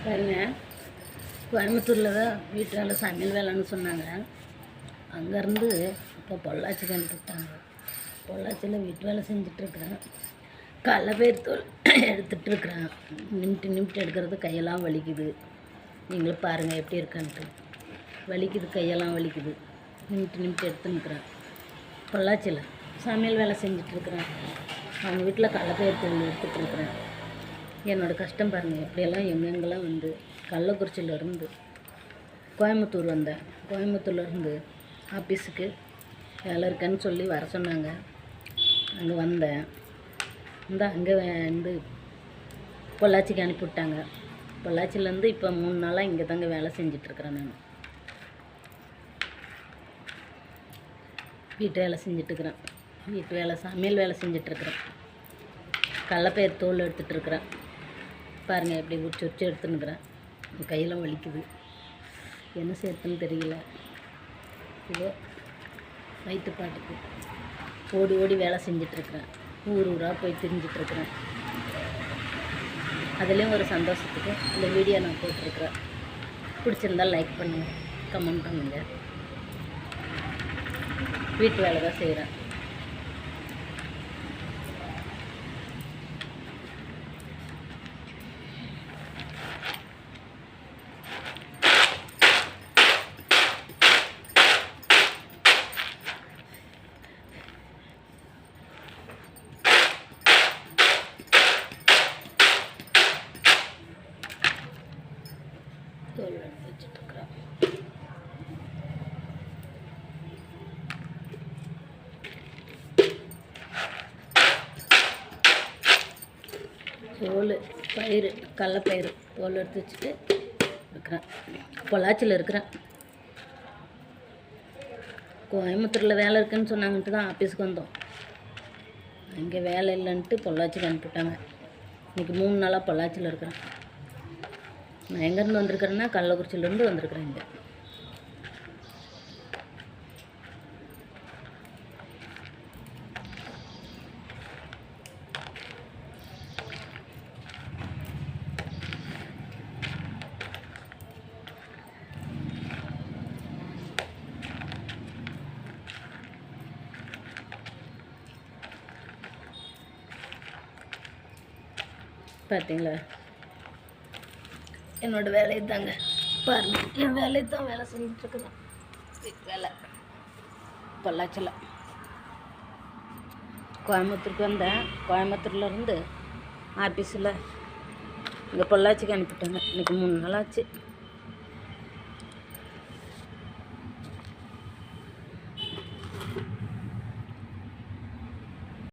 பாருங்க, கோயம்புத்தூரில் தான் வீட்டு வேலை சமையல் வேலைன்னு சொன்னாங்க. அங்கேருந்து இப்போ பொள்ளாச்சிக்கு அனுப்பிவிட்டாங்க. பொள்ளாச்சியில் வீட்டு வேலை செஞ்சிட்ருக்குறேன். கடலப்பயிறு தோல் எடுத்துகிட்ருக்குறேன். நிமிட்டு எடுக்கிறது கையெல்லாம் வலிக்குது. நீங்களும் பாருங்கள் எப்படி இருக்கான்ட்டு. வலிக்குது, கையெல்லாம் வலிக்குது. நிமிட்டு எடுத்துன்னுக்குறேன். பொள்ளாச்சியில் சமையல் வேலை செஞ்சிட்ருக்குறேன். அவங்க வீட்டில் கடலப்பயிறு தோல் எடுத்துகிட்ருக்குறேன். என்னோடய கஷ்டம் பாருங்கள், எப்படியெல்லாம் எங்கெங்கெல்லாம் வந்து கள்ளக்குறிச்சியிலேருந்து கோயம்புத்தூர் வந்தேன். கோயம்புத்தூர்லேருந்து ஆஃபீஸுக்கு வேலை இருக்குன்னு சொல்லி வர சொன்னாங்க. அங்கே வந்தேன். அங்கே வந்து பொள்ளாச்சிக்கு அனுப்பிவிட்டாங்க. பொள்ளாச்சியிலேருந்து இப்போ 3 நாளாக இங்கே தாங்க வேலை செஞ்சிட்ருக்குறேன். நான் வீட்டு வேலை செஞ்சிட்ருக்குறேன். வீட்டு வேலை சமையல் வேலை செஞ்சிட்ருக்குறேன். கடலப்பயிறு தோல் எடுத்துகிட்ருக்குறேன். பாருங்கள் எப்படி உரிச்சு எடுத்துன்னுக்குறேன். கையெல்லாம் வலிக்குது, என்ன சேர்த்துன்னு தெரியல. இதோ வயிற்றுப்பாட்டுக்கு ஓடி ஓடி வேலை செஞ்சிட்ருக்குறேன். ஊர் ஊராக போய் திரிஞ்சிட்ருக்குறேன். அதுலேயும் ஒரு சந்தோஷத்துக்கு இந்த வீடியோ நான் போட்டிருக்கிறேன். பிடிச்சிருந்தால் லைக் பண்ணுங்கள், கமெண்ட் பண்ணுங்கள். வீட்டு வேலை தான் செய்கிறேன். தோல் எடுத்து வச்சுட்ருக்குறேன். தோல் பயிறு கடலப்பயிறு தோல் எடுத்து வச்சுட்டு இருக்கிறேன். பொள்ளாச்சியில் இருக்கிறேன். கோயம்புத்தூரில் வேலை இருக்குதுன்னு சொன்னாங்கன்ட்டு தான் ஆஃபீஸுக்கு வந்தோம். அங்கே வேலை இல்லைன்ட்டு பொள்ளாச்சிக்கு அனுப்பிவிட்டாங்க. இன்றைக்கி 3 நாளாக பொள்ளாச்சியில் இருக்கிறேன். நான் எங்கேருந்து வந்திருக்கிறேன்னா கள்ளக்குறிச்சியிலேருந்து வந்திருக்கிறேன். இங்கே பார்த்தீங்களா, என்னோடய வேலையை தாங்க பாருங்கள். என் வேலையை தான் வேலை செஞ்சிட்ருக்குதான். வீட்டு வேலை பொள்ளாச்சியில். கோயம்புத்தூருக்கு வந்தேன். கோயம்புத்தூர்லேருந்து ஆஃபீஸில் இங்கே பொள்ளாச்சிக்கு அனுப்பிட்டாங்க. இன்றைக்கி 3 நாள் ஆச்சு.